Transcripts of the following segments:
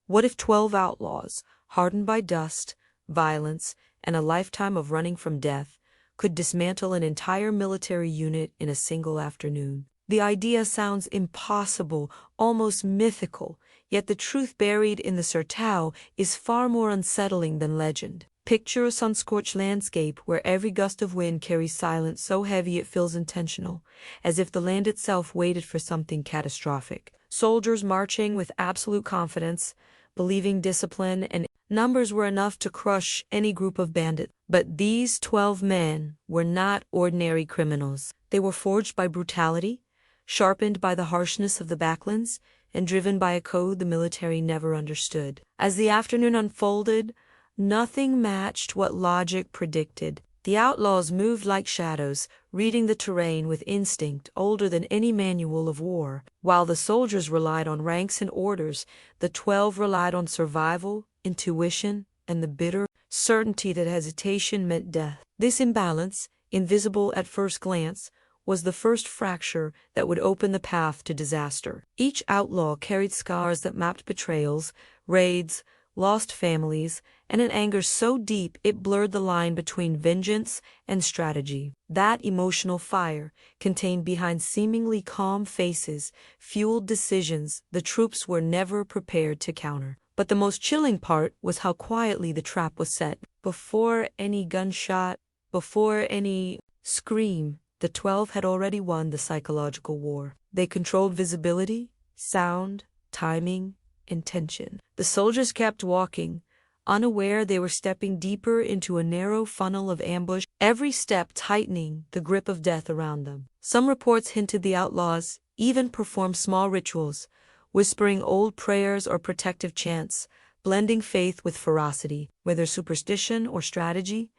What if 12 outlaws, hardened by dust, violence, and a lifetime of running from death, could dismantle an entire military unit in a single afternoon? The idea sounds impossible, almost mythical, yet the truth buried in the surtao is far more unsettling than legend. Picture a sun-scorched landscape where every gust of wind carries silence so heavy it feels intentional, as if the land itself waited for something catastrophic. Soldiers marching with absolute confidence, believing discipline and numbers were enough to crush any group of bandits. But these 12 men were not ordinary criminals. They were forged by brutality, sharpened by the harshness of the backlands, and driven by a code the military never understood. As the afternoon unfolded, nothing matched what logic predicted. The outlaws moved like shadows, reading the terrain with instinct older than any manual of war. While the soldiers relied on ranks and orders, the 12 relied on survival, intuition, and the bitter certainty that hesitation meant death. This imbalance, invisible at first glance, was the first fracture that would open the path to disaster. Each outlaw carried scars that mapped betrayals, raids, lost families, and an anger so deep it blurred the line between vengeance and strategy. That emotional fire, contained behind seemingly calm faces, fueled decisions the troops were never prepared to counter. But the most chilling part was how quietly the trap was set. Before any gunshot, before any scream, the 12 had already won the psychological war. They controlled visibility, sound, timing, intention. The soldiers kept walking, unaware they were stepping deeper into a narrow funnel of ambush, every step tightening the grip of death around them. Some reports hinted the outlaws even performed small rituals, whispering old prayers or protective chants, blending faith with ferocity. Whether superstition or strategy,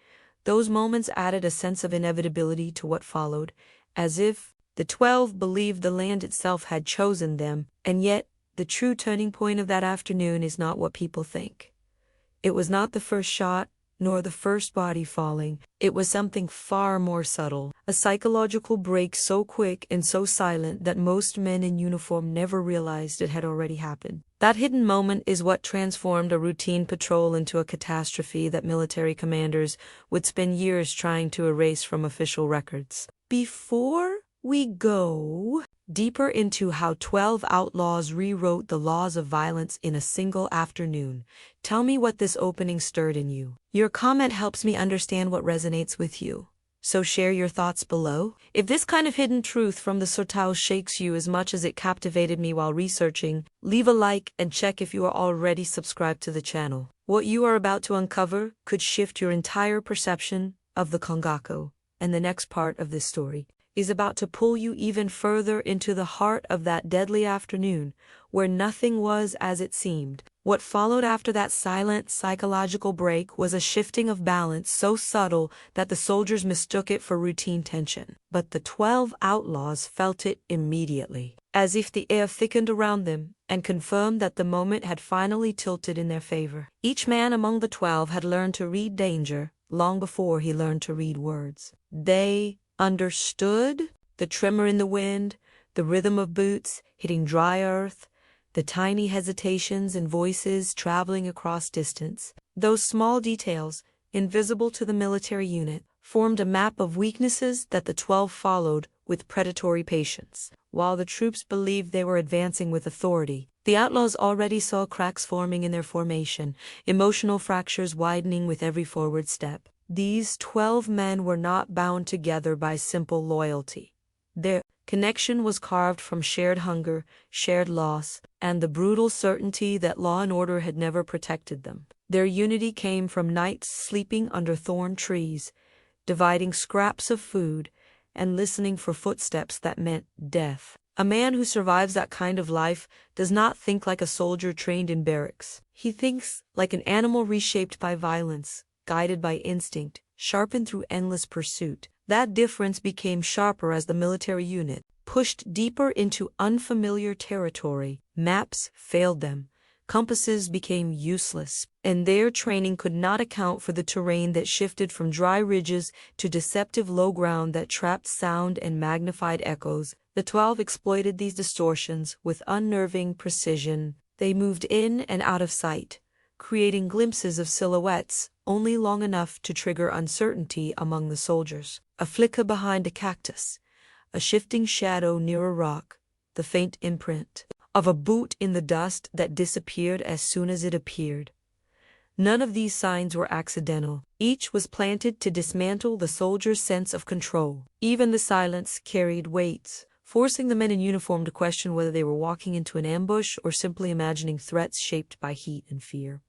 those moments added a sense of inevitability to what followed, as if the 12 believed the land itself had chosen them. And yet, the true turning point of that afternoon is not what people think. It was not the first shot, nor the first body falling. It was something far more subtle, a psychological break so quick and so silent that most men in uniform never realized it had already happened. That hidden moment is what transformed a routine patrol into a catastrophe that military commanders would spend years trying to erase from official records. Before we go deeper into how 12 outlaws rewrote the laws of violence in a single afternoon, tell me what this opening stirred in you. Your comment helps me understand what resonates with you, so share your thoughts below. If this kind of hidden truth from the surtao shakes you as much as it captivated me while researching, leave a like and check if you are already subscribed to the channel. What you are about to uncover could shift your entire perception of the Kongaku, and the next part of this story is about to pull you even further into the heart of that deadly afternoon, where nothing was as it seemed. What followed after that silent psychological break was a shifting of balance so subtle that the soldiers mistook it for routine tension. But the 12 outlaws felt it immediately, as if the air thickened around them and confirmed that the moment had finally tilted in their favor. Each man among the 12 had learned to read danger long before he learned to read words. They understood the tremor in the wind, the rhythm of boots hitting dry earth, the tiny hesitations and voices traveling across distance. Those small details, invisible to the military unit, formed a map of weaknesses that the 12 followed with predatory patience. While the troops believed they were advancing with authority, the outlaws already saw cracks forming in their formation, emotional fractures widening with every forward step. These 12 men were not bound together by simple loyalty. Their connection was carved from shared hunger, shared loss, and the brutal certainty that law and order had never protected them. Their unity came from nights sleeping under thorn trees, dividing scraps of food, and listening for footsteps that meant death. A man who survives that kind of life does not think like a soldier trained in barracks. He thinks like an animal reshaped by violence, guided by instinct, sharpened through endless pursuit. That difference became sharper as the military unit pushed deeper into unfamiliar territory. Maps failed them, compasses became useless, and their training could not account for the terrain that shifted from dry ridges to deceptive low ground that trapped sound and magnified echoes. The 12 exploited these distortions with unnerving precision. They moved in and out of sight, creating glimpses of silhouettes only long enough to trigger uncertainty among the soldiers. A flicker behind a cactus, a shifting shadow near a rock, the faint imprint of a boot in the dust that disappeared as soon as it appeared. None of these signs were accidental. Each was planted to dismantle the soldier's sense of control. Even the silence carried weight, forcing the men in uniform to question whether they were walking into an ambush or simply imagining threats shaped by heat and fear.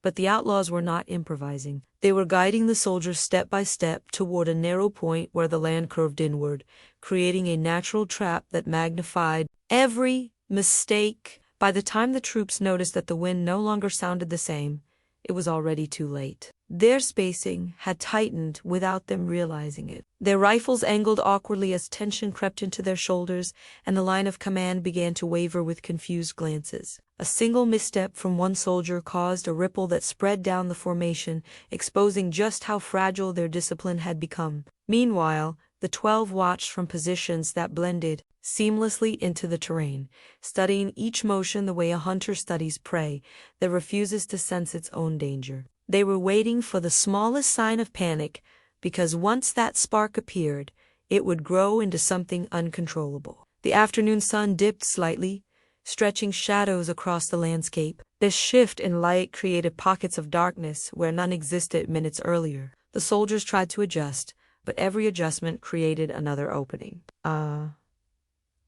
But the outlaws were not improvising. They were guiding the soldiers step by step toward a narrow point where the land curved inward, creating a natural trap that magnified every mistake. By the time the troops noticed that the wind no longer sounded the same, it was already too late. Their spacing had tightened without them realizing it. Their rifles angled awkwardly as tension crept into their shoulders, and the line of command began to waver with confused glances. A single misstep from one soldier caused a ripple that spread down the formation, exposing just how fragile their discipline had become. Meanwhile, the 12 watched from positions that blended seamlessly into the terrain, studying each motion the way a hunter studies prey that refuses to sense its own danger. They were waiting for the smallest sign of panic, because once that spark appeared, it would grow into something uncontrollable. The afternoon sun dipped slightly, stretching shadows across the landscape. This shift in light created pockets of darkness where none existed minutes earlier. The soldiers tried to adjust, but every adjustment created another opening.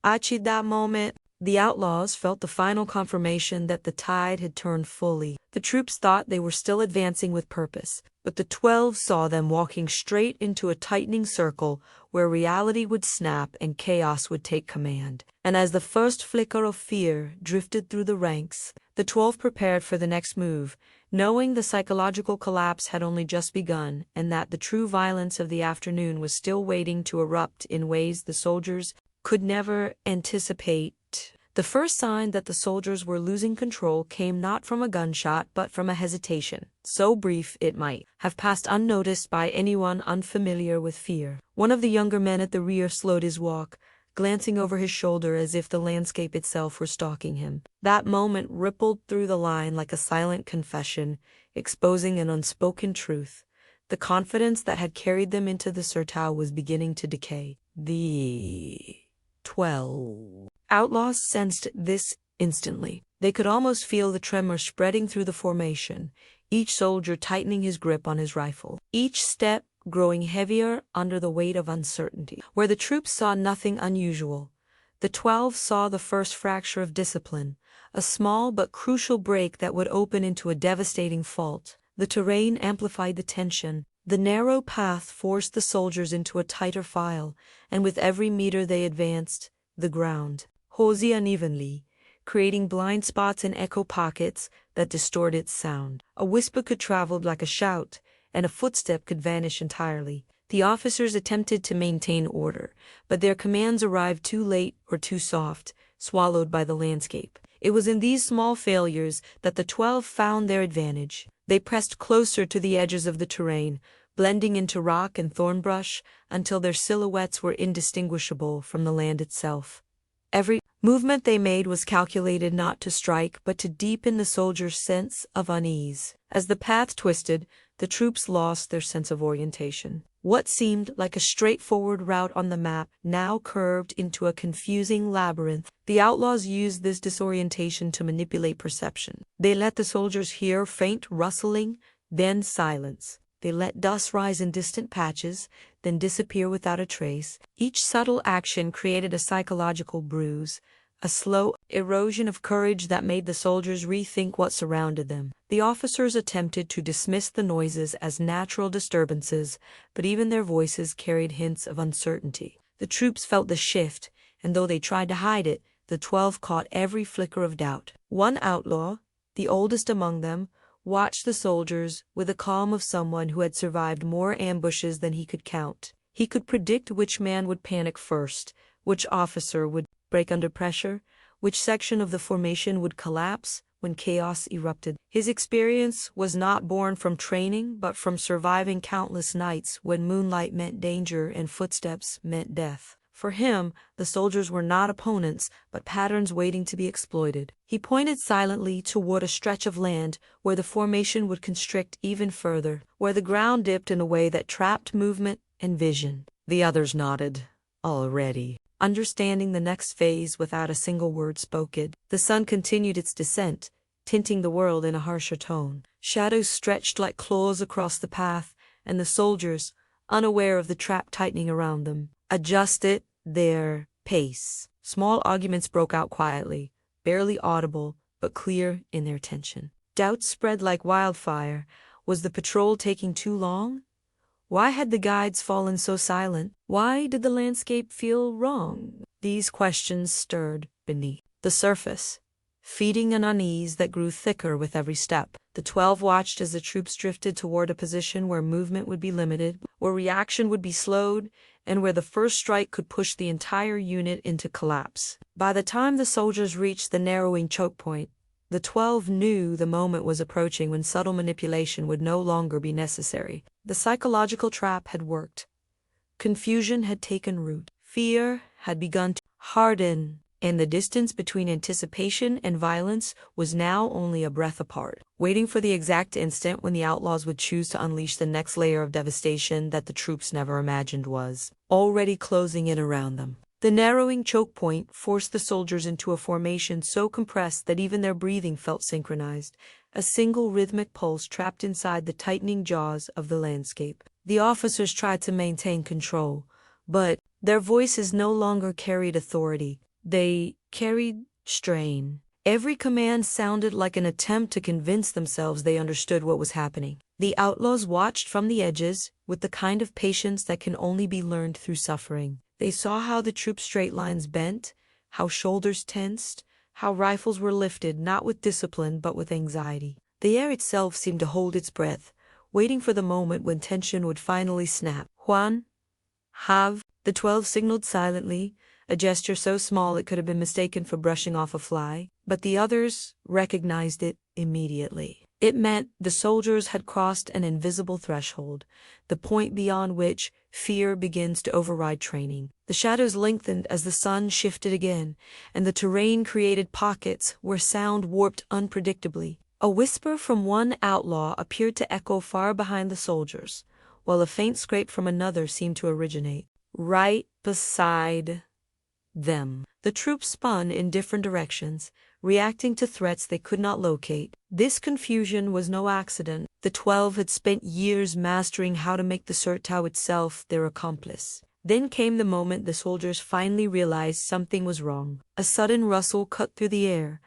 At that moment, the outlaws felt the final confirmation that the tide had turned fully. The troops thought they were still advancing with purpose, but the 12 saw them walking straight into a tightening circle where reality would snap and chaos would take command. And as the first flicker of fear drifted through the ranks, the 12 prepared for the next move, knowing the psychological collapse had only just begun and that the true violence of the afternoon was still waiting to erupt in ways the soldiers could never anticipate. The first sign that the soldiers were losing control came not from a gunshot but from a hesitation, so brief it might have passed unnoticed by anyone unfamiliar with fear. One of the younger men at the rear slowed his walk, glancing over his shoulder as if the landscape itself were stalking him. That moment rippled through the line like a silent confession, exposing an unspoken truth. The confidence that had carried them into the Surtau was beginning to decay. The 12 outlaws sensed this instantly. They could almost feel the tremor spreading through the formation, each soldier tightening his grip on his rifle, each step growing heavier under the weight of uncertainty. Where the troops saw nothing unusual, the 12 saw the first fracture of discipline, a small but crucial break that would open into a devastating fault. The terrain amplified the tension. The narrow path forced the soldiers into a tighter file, and with every meter they advanced, the ground rose unevenly, creating blind spots and echo pockets that distorted sound. A whisper could travel like a shout, and a footstep could vanish entirely. The officers attempted to maintain order, but their commands arrived too late or too soft, swallowed by the landscape. It was in these small failures that the 12 found their advantage. They pressed closer to the edges of the terrain, blending into rock and thornbrush until their silhouettes were indistinguishable from the land itself. Every movement they made was calculated not to strike but to deepen the soldiers' sense of unease. As the path twisted, the troops lost their sense of orientation. What seemed like a straightforward route on the map now curved into a confusing labyrinth. The outlaws used this disorientation to manipulate perception. They let the soldiers hear faint rustling, then silence. They let dust rise in distant patches, then disappear without a trace. Each subtle action created a psychological bruise, a slow erosion of courage that made the soldiers rethink what surrounded them. The officers attempted to dismiss the noises as natural disturbances, but even their voices carried hints of uncertainty. The troops felt the shift, and though they tried to hide it, the 12 caught every flicker of doubt. One outlaw, the oldest among them, watched the soldiers with the calm of someone who had survived more ambushes than he could count. He could predict which man would panic first, which officer would break under pressure, which section of the formation would collapse when chaos erupted. His experience was not born from training, but from surviving countless nights when moonlight meant danger and footsteps meant death. For him, the soldiers were not opponents, but patterns waiting to be exploited. He pointed silently toward a stretch of land where the formation would constrict even further, where the ground dipped in a way that trapped movement and vision. The others nodded, already understanding the next phase without a single word spoken. The sun continued its descent, tinting the world in a harsher tone. Shadows stretched like claws across the path, and the soldiers, unaware of the trap tightening around them, adjusted their pace. Small arguments broke out quietly, barely audible, but clear in their tension. Doubts spread like wildfire. Was the patrol taking too long? Why had the guides fallen so silent? Why did the landscape feel wrong? These questions stirred beneath the surface, feeding an unease that grew thicker with every step. The 12 watched as the troops drifted toward a position where movement would be limited, where reaction would be slowed, and where the first strike could push the entire unit into collapse. By the time the soldiers reached the narrowing choke point, the 12 knew the moment was approaching when subtle manipulation would no longer be necessary. The psychological trap had worked. Confusion had taken root. Fear had begun to harden, and the distance between anticipation and violence was now only a breath apart, waiting for the exact instant when the outlaws would choose to unleash the next layer of devastation that the troops never imagined was already closing in around them. The narrowing choke point forced the soldiers into a formation so compressed that even their breathing felt synchronized, a single rhythmic pulse trapped inside the tightening jaws of the landscape. The officers tried to maintain control, but their voices no longer carried authority. They carried strain. Every command sounded like an attempt to convince themselves they understood what was happening. The outlaws watched from the edges with the kind of patience that can only be learned through suffering. They saw how the troops' straight lines bent, how shoulders tensed, how rifles were lifted not with discipline but with anxiety. The air itself seemed to hold its breath, waiting for the moment when tension would finally snap. Juan, have, the 12 signaled silently, a gesture so small it could have been mistaken for brushing off a fly, but the others recognized it immediately. It meant the soldiers had crossed an invisible threshold, the point beyond which fear begins to override training. The shadows lengthened as the sun shifted again, and the terrain created pockets where sound warped unpredictably. A whisper from one outlaw appeared to echo far behind the soldiers, while a faint scrape from another seemed to originate right beside them. The troops spun in different directions, reacting to threats they could not locate. This confusion was no accident. The 12 had spent years mastering how to make the Surtau itself their accomplice. Then came the moment the soldiers finally realized something was wrong. A sudden rustle cut through the air,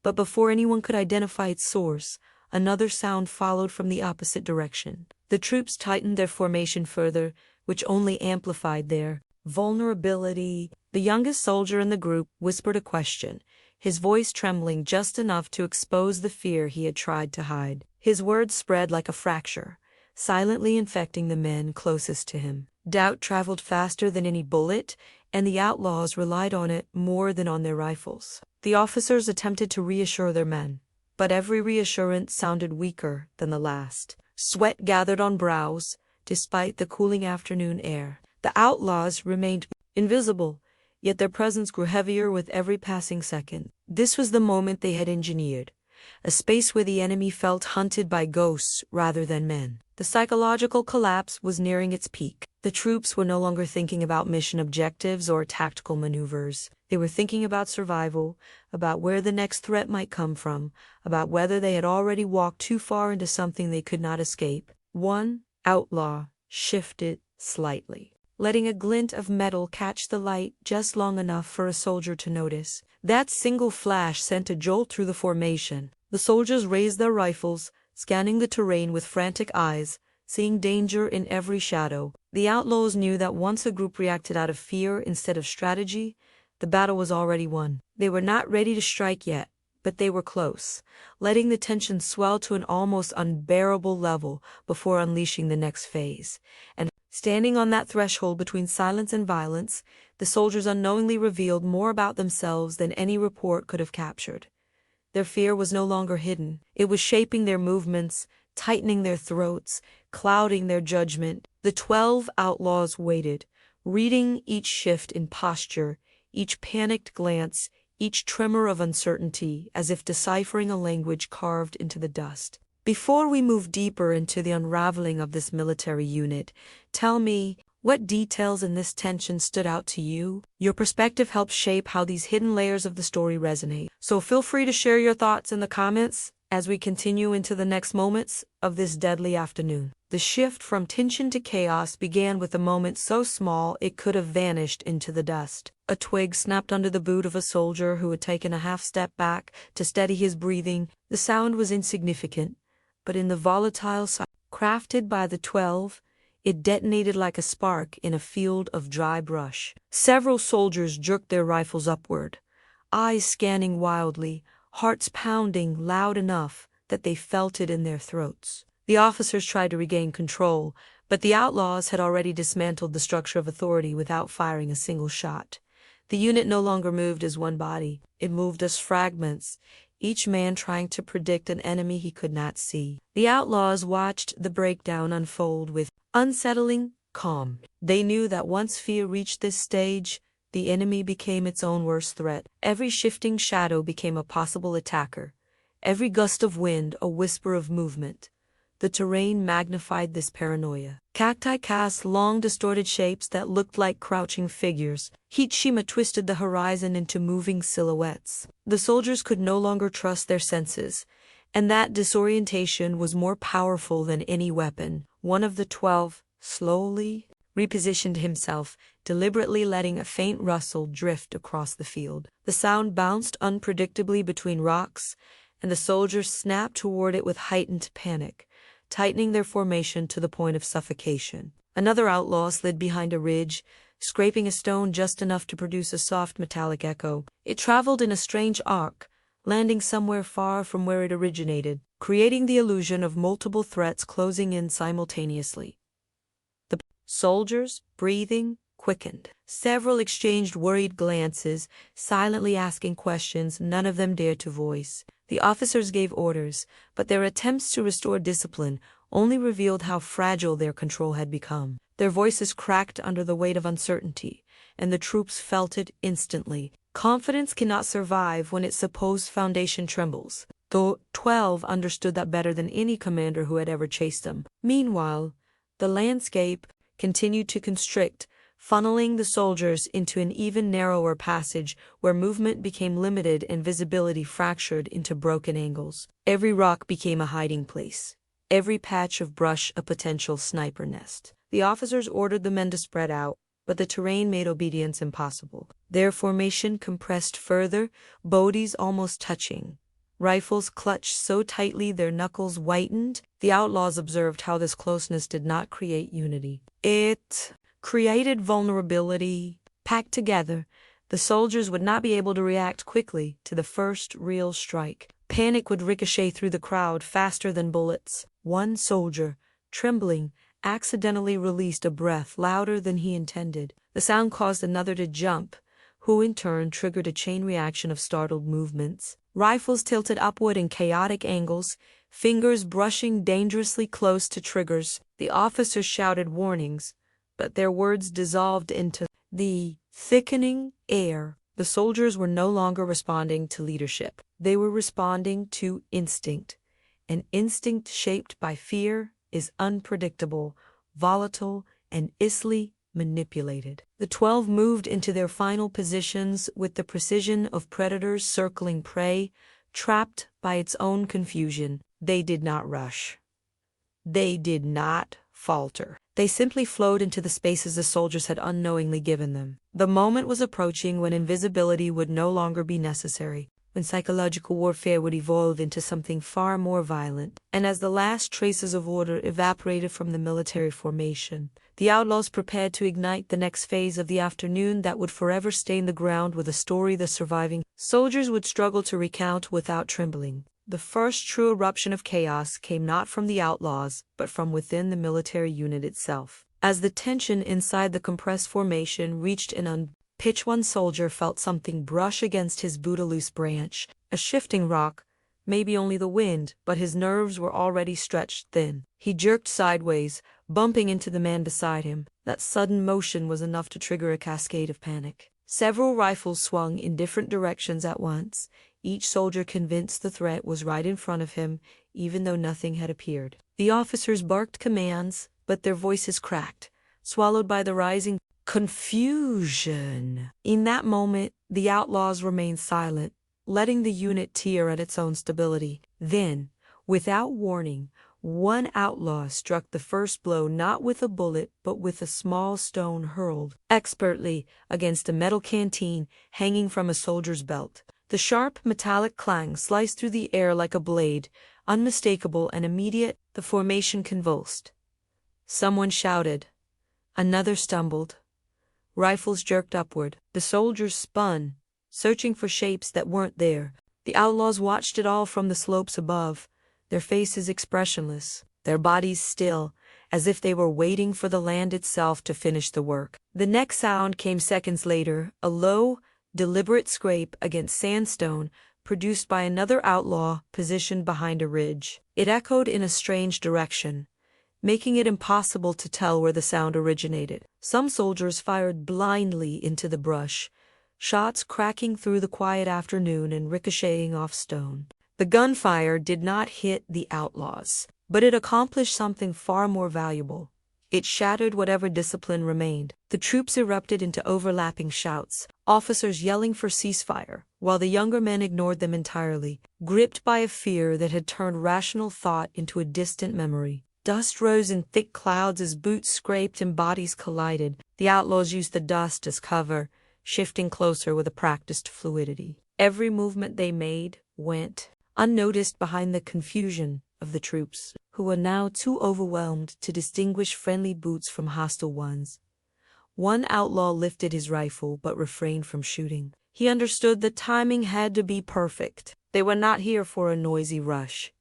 but before anyone could identify its source, another sound followed from the opposite direction. The troops tightened their formation further, which only amplified their vulnerability. The youngest soldier in the group whispered a question, his voice trembling just enough to expose the fear he had tried to hide. His words spread like a fracture, silently infecting the men closest to him. Doubt traveled faster than any bullet, and the outlaws relied on it more than on their rifles. The officers attempted to reassure their men, but every reassurance sounded weaker than the last. Sweat gathered on brows, despite the cooling afternoon air. The outlaws remained invisible, yet their presence grew heavier with every passing second. This was the moment they had engineered, a space where the enemy felt hunted by ghosts rather than men. The psychological collapse was nearing its peak. The troops were no longer thinking about mission objectives or tactical maneuvers. They were thinking about survival, about where the next threat might come from, about whether they had already walked too far into something they could not escape. One outlaw shifted slightly, letting a glint of metal catch the light just long enough for a soldier to notice. That single flash sent a jolt through the formation. The soldiers raised their rifles, scanning the terrain with frantic eyes, seeing danger in every shadow. The outlaws knew that once a group reacted out of fear instead of strategy, the battle was already won. They were not ready to strike yet, but they were close, letting the tension swell to an almost unbearable level before unleashing the next phase. And standing on that threshold between silence and violence, the soldiers unknowingly revealed more about themselves than any report could have captured. Their fear was no longer hidden. It was shaping their movements, tightening their throats, clouding their judgment. The 12 outlaws waited, reading each shift in posture, each panicked glance, each tremor of uncertainty, as if deciphering a language carved into the dust. Before we move deeper into the unraveling of this military unit, tell me, what details in this tension stood out to you? Your perspective helps shape how these hidden layers of the story resonate. So feel free to share your thoughts in the comments as we continue into the next moments of this deadly afternoon. The shift from tension to chaos began with a moment so small it could have vanished into the dust. A twig snapped under the boot of a soldier who had taken a half-step back to steady his breathing. The sound was insignificant, but in the volatile silence crafted by the 12, it detonated like a spark in a field of dry brush. Several soldiers jerked their rifles upward, eyes scanning wildly, hearts pounding loud enough that they felt it in their throats. The officers tried to regain control, but the outlaws had already dismantled the structure of authority without firing a single shot. The unit no longer moved as one body. It moved as fragments, each man trying to predict an enemy he could not see. The outlaws watched the breakdown unfold with unsettling calm. They knew that once fear reached this stage, the enemy became its own worst threat. Every shifting shadow became a possible attacker, every gust of wind a whisper of movement. The terrain magnified this paranoia. Cacti cast long distorted shapes that looked like crouching figures. Heat shima twisted the horizon into moving silhouettes. The soldiers could no longer trust their senses, and that disorientation was more powerful than any weapon. One of the 12 slowly repositioned himself, deliberately letting a faint rustle drift across the field. The sound bounced unpredictably between rocks, and the soldiers snapped toward it with heightened panic, tightening their formation to the point of suffocation. Another outlaw slid behind a ridge, scraping a stone just enough to produce a soft metallic echo. It traveled in a strange arc, landing somewhere far from where it originated, creating the illusion of multiple threats closing in simultaneously. The soldiers, breathing, quickened. Several exchanged worried glances, silently asking questions none of them dared to voice. The officers gave orders, but their attempts to restore discipline only revealed how fragile their control had become. Their voices cracked under the weight of uncertainty, and the troops felt it instantly. Confidence cannot survive when its supposed foundation trembles. The 12 understood that better than any commander who had ever chased them. Meanwhile, the landscape continued to constrict, funneling the soldiers into an even narrower passage where movement became limited and visibility fractured into broken angles. Every rock became a hiding place, every patch of brush a potential sniper nest. The officers ordered the men to spread out, but the terrain made obedience impossible. Their formation compressed further, bodies almost touching. Rifles clutched so tightly their knuckles whitened. The outlaws observed how this closeness did not create unity. It created vulnerability. Packed together, the soldiers would not be able to react quickly to the first real strike. Panic would ricochet through the crowd faster than bullets. One soldier, trembling, accidentally released a breath louder than he intended. The sound caused another to jump, who in turn triggered a chain reaction of startled movements. Rifles tilted upward in chaotic angles, fingers brushing dangerously close to triggers. The officers shouted warnings, but their words dissolved into the thickening air. The soldiers were no longer responding to leadership. They were responding to instinct. An instinct shaped by fear is unpredictable, volatile, and easily manipulated. The 12 moved into their final positions with the precision of predators circling prey, trapped by its own confusion. They did not rush. They did not falter. They simply flowed into the spaces the soldiers had unknowingly given them. The moment was approaching when invisibility would no longer be necessary, when psychological warfare would evolve into something far more violent. And as the last traces of order evaporated from the military formation, the outlaws prepared to ignite the next phase of the afternoon that would forever stain the ground with a story the surviving soldiers would struggle to recount without trembling. The first true eruption of chaos came not from the outlaws, but from within the military unit itself. As the tension inside the compressed formation reached an unpitch, one soldier felt something brush against his boot, a loose branch, a shifting rock, maybe only the wind, but his nerves were already stretched thin. He jerked sideways, bumping into the man beside him. That sudden motion was enough to trigger a cascade of panic. Several rifles swung in different directions at once, each soldier convinced the threat was right in front of him, even though nothing had appeared. The officers barked commands, but their voices cracked, swallowed by the rising confusion. In that moment, the outlaws remained silent, letting the unit tear at its own stability. Then, without warning, one outlaw struck the first blow not with a bullet but with a small stone hurled expertly against a metal canteen hanging from a soldier's belt. The sharp metallic clang sliced through the air like a blade, unmistakable and immediate. The formation convulsed. Someone shouted. Another stumbled. Rifles jerked upward. The soldiers spun, searching for shapes that weren't there. The outlaws watched it all from the slopes above, their faces expressionless, their bodies still, as if they were waiting for the land itself to finish the work. The next sound came seconds later, a low, deliberate scrape against sandstone produced by another outlaw positioned behind a ridge. It echoed in a strange direction, making it impossible to tell where the sound originated. Some soldiers fired blindly into the brush, shots cracking through the quiet afternoon and ricocheting off stone. The gunfire did not hit the outlaws, but it accomplished something far more valuable. It shattered whatever discipline remained. The troops erupted into overlapping shouts, officers yelling for ceasefire, while the younger men ignored them entirely, gripped by a fear that had turned rational thought into a distant memory. Dust rose in thick clouds as boots scraped and bodies collided. The outlaws used the dust as cover, shifting closer with a practiced fluidity. Every movement they made went unnoticed behind the confusion of the troops, who were now too overwhelmed to distinguish friendly boots from hostile ones. One outlaw lifted his rifle but refrained from shooting. He understood the timing had to be perfect. They were not here for a noisy rush.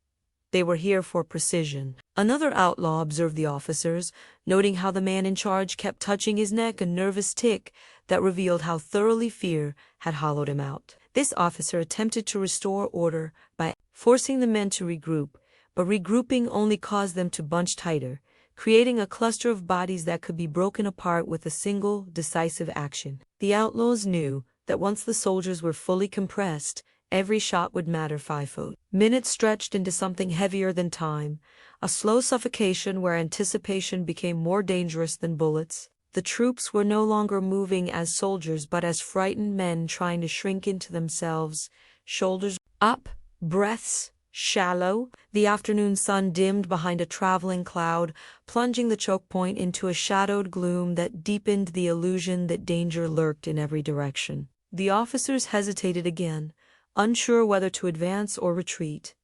They were here for precision. Another outlaw observed the officers, noting how the man in charge kept touching his neck, a nervous tic that revealed how thoroughly fear had hollowed him out. This officer attempted to restore order by forcing the men to regroup, but regrouping only caused them to bunch tighter, creating a cluster of bodies that could be broken apart with a single, decisive action. The outlaws knew that once the soldiers were fully compressed, every shot would matter fivefold. Minutes stretched into something heavier than time, a slow suffocation where anticipation became more dangerous than bullets. The troops were no longer moving as soldiers but as frightened men trying to shrink into themselves, shoulders up, breaths shallow. The afternoon sun dimmed behind a traveling cloud, plunging the choke point into a shadowed gloom that deepened the illusion that danger lurked in every direction. The officers hesitated again, unsure whether to advance or retreat.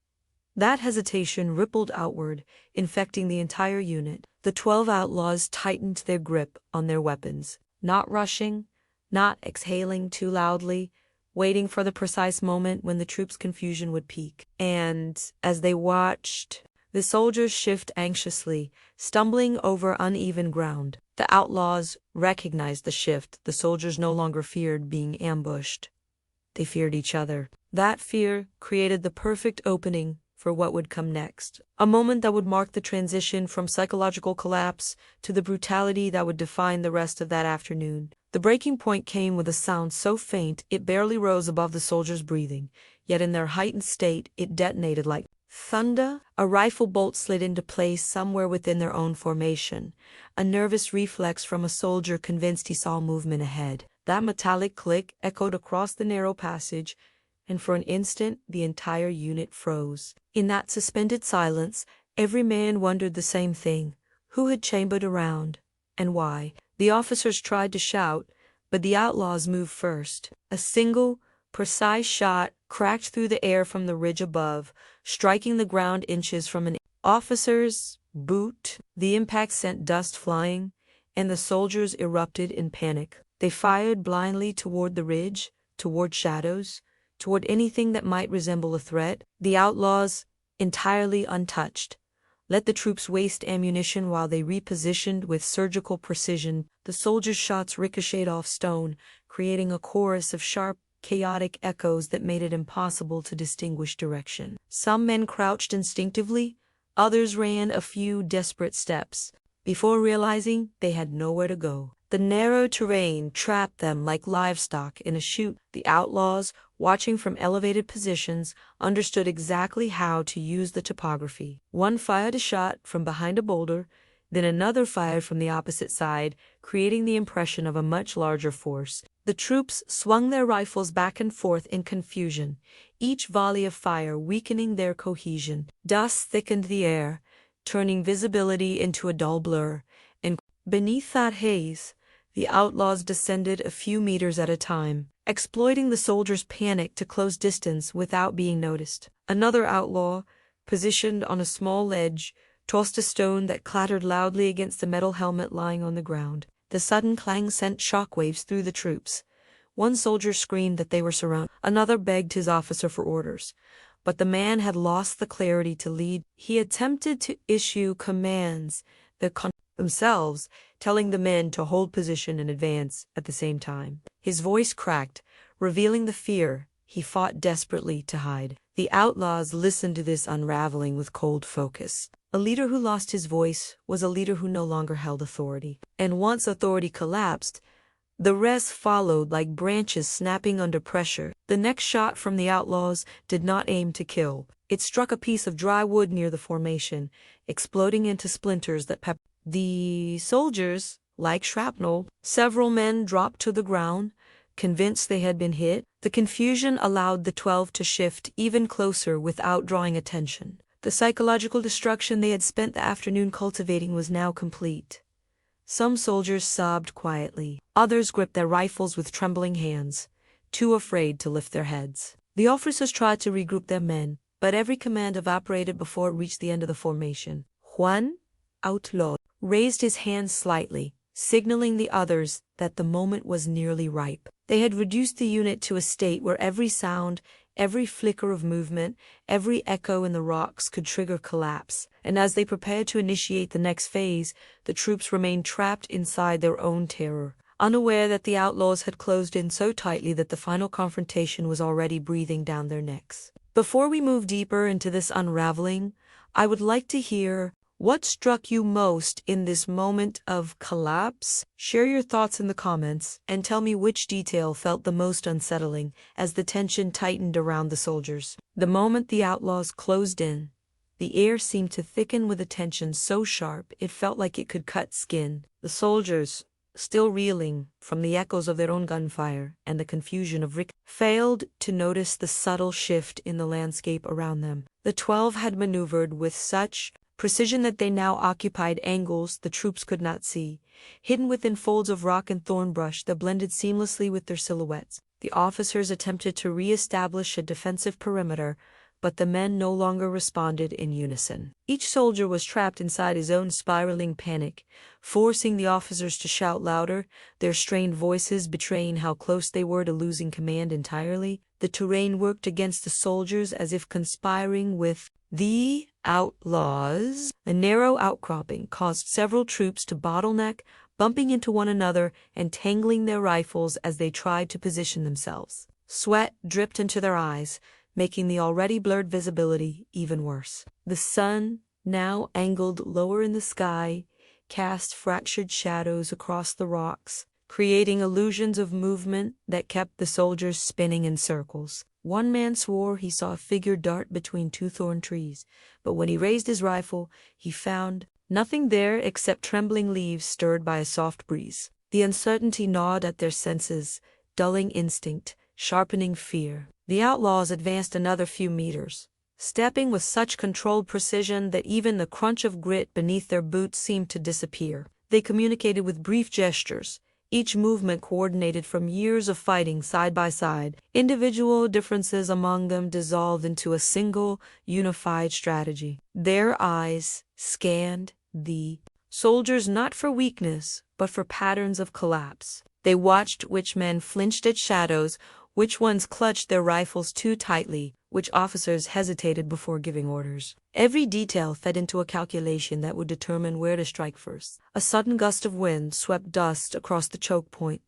That hesitation rippled outward, infecting the entire unit. The 12 outlaws tightened their grip on their weapons, not rushing, not exhaling too loudly, waiting for the precise moment when the troops' confusion would peak. And as they watched, the soldiers shift anxiously, stumbling over uneven ground. The outlaws recognized the shift. The soldiers no longer feared being ambushed. They feared each other. That fear created the perfect opening for what would come next, a moment that would mark the transition from psychological collapse to the brutality that would define the rest of that afternoon. The breaking point came with a sound so faint it barely rose above the soldiers' breathing, yet in their heightened state it detonated like thunder. A rifle bolt slid into place somewhere within their own formation, a nervous reflex from a soldier convinced he saw movement ahead. That metallic click echoed across the narrow passage, and for an instant the entire unit froze. In that suspended silence, every man wondered the same thing: who had chambered around, and why? The officers tried to shout, but the outlaws moved first. A single, precise shot cracked through the air from the ridge above, striking the ground inches from an officer's boot. The impact sent dust flying, and the soldiers erupted in panic. They fired blindly toward the ridge, toward shadows, toward anything that might resemble a threat. The outlaws, entirely untouched, let the troops waste ammunition while they repositioned with surgical precision. The soldiers' shots ricocheted off stone, creating a chorus of sharp, chaotic echoes that made it impossible to distinguish direction. Some men crouched instinctively, others ran a few desperate steps. before realizing they had nowhere to go. The narrow terrain trapped them like livestock in a chute. The outlaws, watching from elevated positions, understood exactly how to use the topography. One fired a shot from behind a boulder, then another fired from the opposite side, creating the impression of a much larger force. The troops swung their rifles back and forth in confusion, each volley of fire weakening their cohesion. Dust thickened the air, turning visibility into a dull blur, and beneath that haze, the outlaws descended a few meters at a time, exploiting the soldiers' panic to close distance without being noticed. Another outlaw, positioned on a small ledge, tossed a stone that clattered loudly against the metal helmet lying on the ground. The sudden clang sent shockwaves through the troops. One soldier screamed that they were surrounded. Another begged his officer for orders. But the man had lost the clarity to lead. He attempted to issue commands that themselves, telling the men to hold position and advance at the same time. His voice cracked, revealing the fear he fought desperately to hide. The outlaws listened to this unraveling with cold focus. A leader who lost his voice was a leader who no longer held authority. And once authority collapsed, the rest followed like branches snapping under pressure. The next shot from the outlaws did not aim to kill. It struck a piece of dry wood near the formation, exploding into splinters that peppered the soldiers like shrapnel. Several men dropped to the ground, convinced they had been hit. The confusion allowed the 12 to shift even closer without drawing attention. The psychological destruction they had spent the afternoon cultivating was now complete. Some soldiers sobbed quietly. Others gripped their rifles with trembling hands, too afraid to lift their heads. The officers tried to regroup their men, but every command evaporated before it reached the end of the formation. Juan, outlaw, raised his hand slightly, signaling the others that the moment was nearly ripe. They had reduced the unit to a state where every sound, every flicker of movement, every echo in the rocks could trigger collapse, and as they prepared to initiate the next phase, the troops remained trapped inside their own terror, unaware that the outlaws had closed in so tightly that the final confrontation was already breathing down their necks. Before we move deeper into this unraveling, I would like to hear what struck you most in this moment of collapse. Share your thoughts in the comments and tell me which detail felt the most unsettling as the tension tightened around the soldiers. The moment the outlaws closed in, the air seemed to thicken with a tension so sharp it felt like it could cut skin. The soldiers, still reeling from the echoes of their own gunfire and the confusion of failed to notice the subtle shift in the landscape around them. The 12 had maneuvered with such precision that they now occupied angles the troops could not see, hidden within folds of rock and thorn brush that blended seamlessly with their silhouettes. The officers attempted to re-establish a defensive perimeter, but the men no longer responded in unison. Each soldier was trapped inside his own spiraling panic, forcing the officers to shout louder, their strained voices betraying how close they were to losing command entirely. The terrain worked against the soldiers as if conspiring with the outlaws. A narrow outcropping caused several troops to bottleneck, bumping into one another and tangling their rifles as they tried to position themselves. Sweat dripped into their eyes, making the already blurred visibility even worse. The sun, now angled lower in the sky, cast fractured shadows across the rocks, creating illusions of movement that kept the soldiers spinning in circles. One man swore he saw a figure dart between two thorn trees, but when he raised his rifle, he found nothing there except trembling leaves stirred by a soft breeze. The uncertainty gnawed at their senses, dulling instinct, sharpening fear. The outlaws advanced another few meters, stepping with such controlled precision that even the crunch of grit beneath their boots seemed to disappear. They communicated with brief gestures, each movement coordinated from years of fighting side by side. Individual differences among them dissolved into a single, unified strategy. Their eyes scanned the soldiers not for weakness, but for patterns of collapse. They watched which men flinched at shadows, which ones clutched their rifles too tightly, which officers hesitated before giving orders. Every detail fed into a calculation that would determine where to strike first. A sudden gust of wind swept dust across the choke point,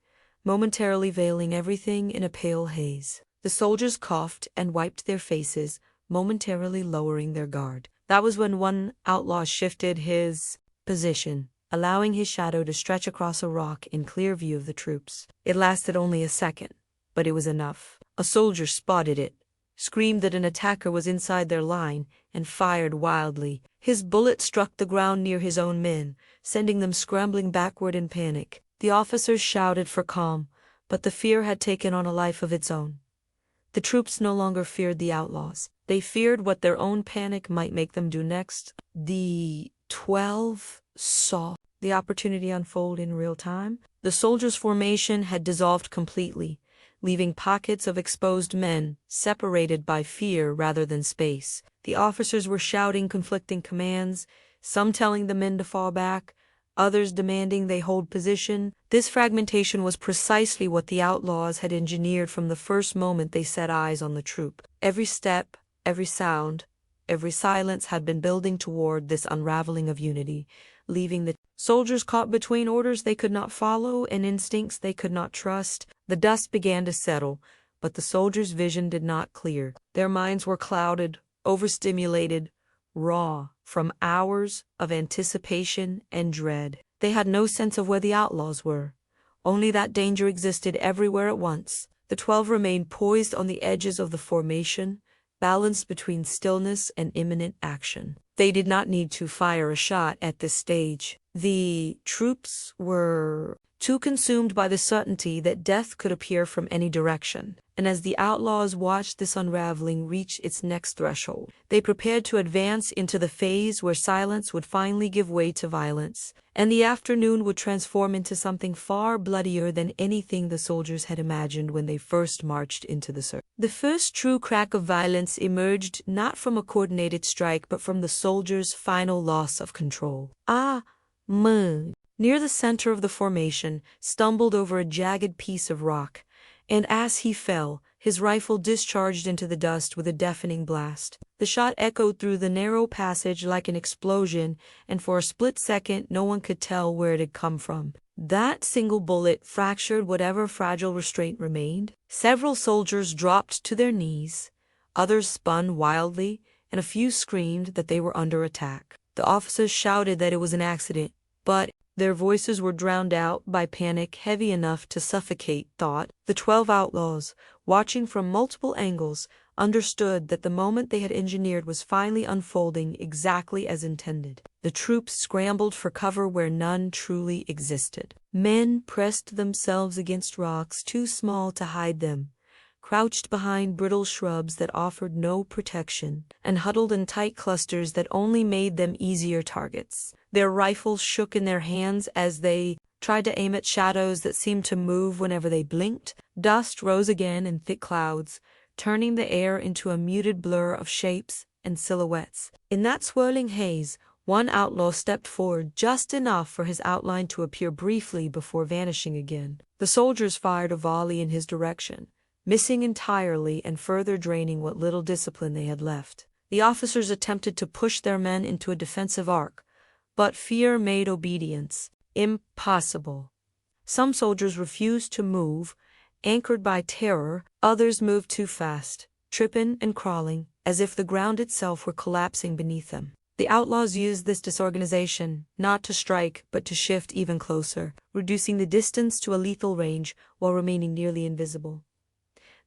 momentarily veiling everything in a pale haze. The soldiers coughed and wiped their faces, momentarily lowering their guard. That was when one outlaw shifted his position allowing his shadow to stretch across a rock in clear view of the troops. It lasted only a second, but it was enough. A soldier spotted it, screamed that an attacker was inside their line, and fired wildly. His bullet struck the ground near his own men, sending them scrambling backward in panic. The officers shouted for calm, but the fear had taken on a life of its own. The troops no longer feared the outlaws. They feared what their own panic might make them do next. The 12 saw the opportunity unfold in real time. The soldiers' formation had dissolved completely, leaving pockets of exposed men, separated by fear rather than space. The officers were shouting conflicting commands, some telling the men to fall back, others demanding they hold position. This fragmentation was precisely what the outlaws had engineered from the first moment they set eyes on the troop. Every step, every sound, every silence had been building toward this unraveling of unity, leaving the soldiers caught between orders they could not follow and instincts they could not trust. The dust began to settle, but the soldiers' vision did not clear. Their minds were clouded, overstimulated, raw, from hours of anticipation and dread. They had no sense of where the outlaws were, only that danger existed everywhere at once. The 12 remained poised on the edges of the formation, balanced between stillness and imminent action. They did not need to fire a shot at this stage. The troops were too consumed by the certainty that death could appear from any direction. And as the outlaws watched this unraveling reach its next threshold, they prepared to advance into the phase where silence would finally give way to violence, and the afternoon would transform into something far bloodier than anything the soldiers had imagined when they first marched into the circle. The first true crack of violence emerged not from a coordinated strike but from the soldiers' final loss of control. Near the center of the formation, stumbled over a jagged piece of rock, and as he fell, his rifle discharged into the dust with a deafening blast. The shot echoed through the narrow passage like an explosion, and for a split second no one could tell where it had come from. That single bullet fractured whatever fragile restraint remained. Several soldiers dropped to their knees, others spun wildly, and a few screamed that they were under attack. The officers shouted that it was an accident, but their voices were drowned out by panic heavy enough to suffocate thought. The 12 outlaws, watching from multiple angles, understood that the moment they had engineered was finally unfolding exactly as intended. The troops scrambled for cover where none truly existed. Men pressed themselves against rocks too small to hide them, crouched behind brittle shrubs that offered no protection, and huddled in tight clusters that only made them easier targets. Their rifles shook in their hands as they tried to aim at shadows that seemed to move whenever they blinked. Dust rose again in thick clouds, turning the air into a muted blur of shapes and silhouettes. In that swirling haze, one outlaw stepped forward just enough for his outline to appear briefly before vanishing again. The soldiers fired a volley in his direction, missing entirely and further draining what little discipline they had left. The officers attempted to push their men into a defensive arc, but fear made obedience impossible. Some soldiers refused to move, anchored by terror. Others moved too fast, tripping and crawling, as if the ground itself were collapsing beneath them. The outlaws used this disorganization not to strike but to shift even closer, reducing the distance to a lethal range while remaining nearly invisible.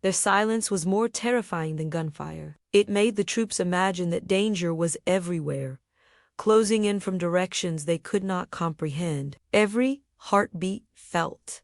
Their silence was more terrifying than gunfire. It made the troops imagine that danger was everywhere, closing in from directions they could not comprehend. Every heartbeat felt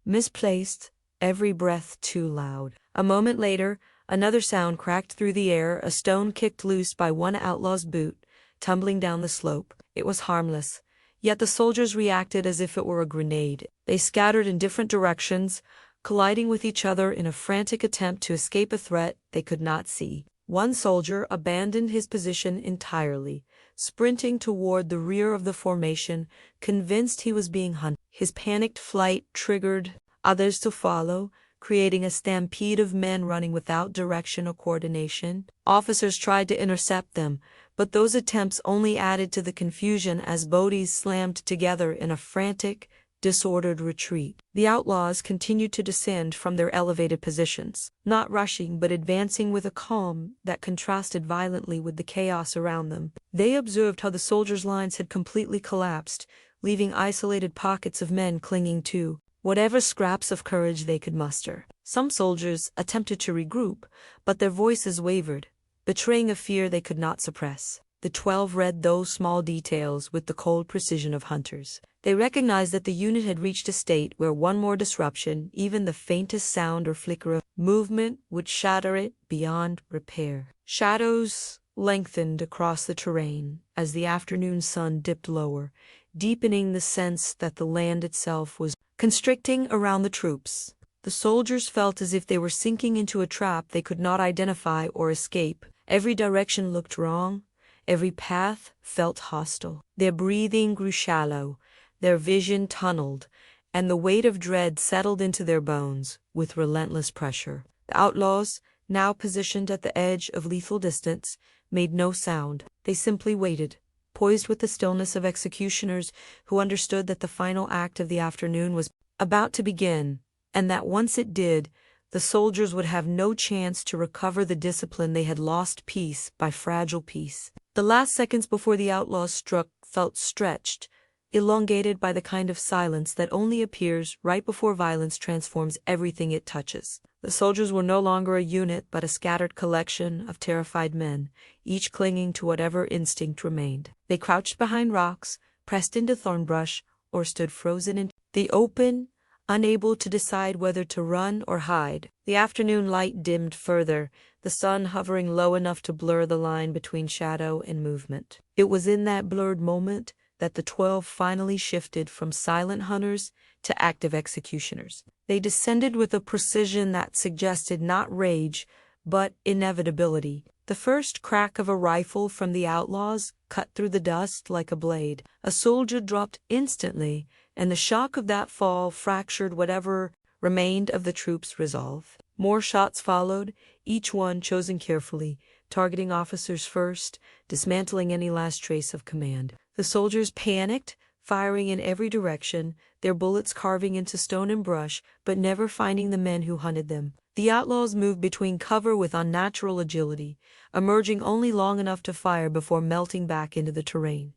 misplaced, every breath too loud. A moment later, another sound cracked through the air, a stone kicked loose by one outlaw's boot, tumbling down the slope. It was harmless, yet the soldiers reacted as if it were a grenade. They scattered in different directions, colliding with each other in a frantic attempt to escape a threat they could not see. One soldier abandoned his position entirely, sprinting toward the rear of the formation, convinced he was being hunted. His panicked flight triggered others to follow, creating a stampede of men running without direction or coordination. Officers tried to intercept them, but those attempts only added to the confusion as bodies slammed together in a frantic, disordered retreat. The outlaws continued to descend from their elevated positions, not rushing but advancing with a calm that contrasted violently with the chaos around them. They observed how the soldiers' lines had completely collapsed, leaving isolated pockets of men clinging to whatever scraps of courage they could muster. Some soldiers attempted to regroup, but their voices wavered, betraying a fear they could not suppress. The 12 read those small details with the cold precision of hunters. They recognized that the unit had reached a state where one more disruption, even the faintest sound or flicker of movement, would shatter it beyond repair. Shadows lengthened across the terrain as the afternoon sun dipped lower, deepening the sense that the land itself was constricting around the troops. The soldiers felt as if they were sinking into a trap they could not identify or escape. Every direction looked wrong. Every path felt hostile. Their breathing grew shallow, their vision tunneled, and the weight of dread settled into their bones with relentless pressure. The outlaws, now positioned at the edge of lethal distance, made no sound. They simply waited, poised with the stillness of executioners who understood that the final act of the afternoon was about to begin, and that once it did, the soldiers would have no chance to recover the discipline they had lost piece by fragile piece. The last seconds before the outlaws struck felt stretched, elongated by the kind of silence that only appears right before violence transforms everything it touches. The soldiers were no longer a unit but a scattered collection of terrified men, each clinging to whatever instinct remained. They crouched behind rocks, pressed into thornbrush, or stood frozen in the open, unable to decide whether to run or hide. The afternoon light dimmed further, the sun hovering low enough to blur the line between shadow and movement. It was in that blurred moment that the 12 finally shifted from silent hunters to active executioners. They descended with a precision that suggested not rage, but inevitability. The first crack of a rifle from the outlaws cut through the dust like a blade. A soldier dropped instantly, and the shock of that fall fractured whatever remained of the troops' resolve. More shots followed, each one chosen carefully, targeting officers first, dismantling any last trace of command. The soldiers panicked, firing in every direction, their bullets carving into stone and brush, but never finding the men who hunted them. The outlaws moved between cover with unnatural agility, emerging only long enough to fire before melting back into the terrain.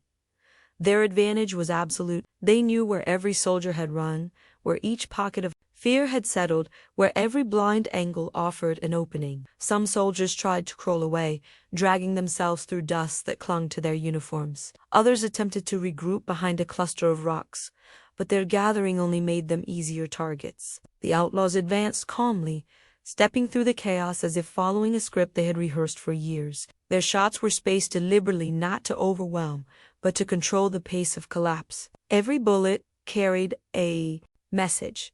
Their advantage was absolute. They knew where every soldier had run, where each pocket of fear had settled, where every blind angle offered an opening. Some soldiers tried to crawl away, dragging themselves through dust that clung to their uniforms. Others attempted to regroup behind a cluster of rocks, but their gathering only made them easier targets. The outlaws advanced calmly, stepping through the chaos as if following a script they had rehearsed for years. Their shots were spaced deliberately not to overwhelm, but to control the pace of collapse. Every bullet carried a message.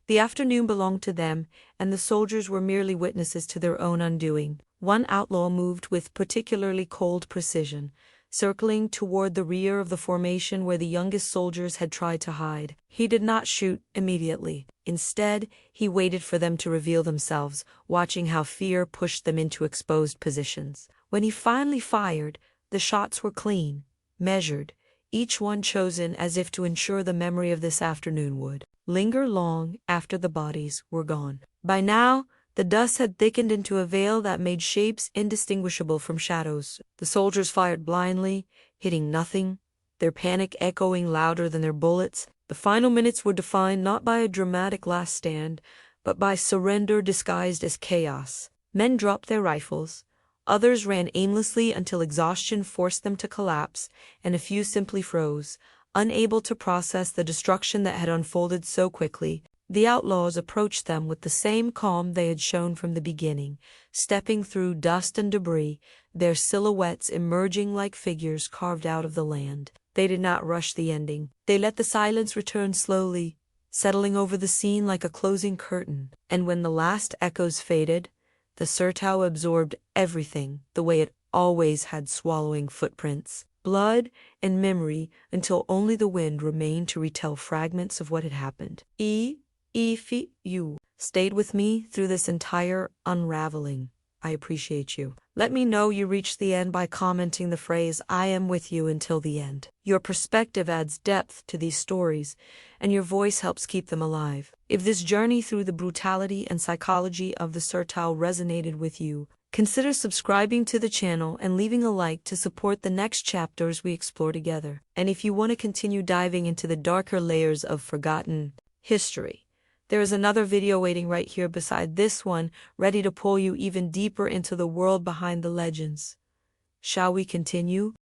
The afternoon belonged to them, and the soldiers were merely witnesses to their own undoing. One outlaw moved with particularly cold precision, circling toward the rear of the formation where the youngest soldiers had tried to hide. He did not shoot immediately. Instead, he waited for them to reveal themselves, watching how fear pushed them into exposed positions. When he finally fired, the shots were clean, measured, each one chosen as if to ensure the memory of this afternoon would linger long after the bodies were gone. By now, the dust had thickened into a veil that made shapes indistinguishable from shadows. The soldiers fired blindly, hitting nothing, their panic echoing louder than their bullets. The final minutes were defined not by a dramatic last stand, but by surrender disguised as chaos. Men dropped their rifles, others ran aimlessly until exhaustion forced them to collapse, and a few simply froze, unable to process the destruction that had unfolded so quickly. The outlaws approached them with the same calm they had shown from the beginning, stepping through dust and debris, their silhouettes emerging like figures carved out of the land. They did not rush the ending. They let the silence return slowly, settling over the scene like a closing curtain. And when the last echoes faded, the surtau absorbed everything the way it always had, swallowing footprints, blood, and memory until only the wind remained to retell fragments of what had happened. If you stayed with me through this entire unraveling, I appreciate you. Let me know you reached the end by commenting the phrase, "I am with you until the end." Your perspective adds depth to these stories, and your voice helps keep them alive. If this journey through the brutality and psychology of the surtau resonated with you, Consider subscribing to the channel and leaving a like to support the next chapters we explore together. And if you want to continue diving into the darker layers of forgotten history, there is another video waiting right here beside this one, ready to pull you even deeper into the world behind the legends. Shall we continue?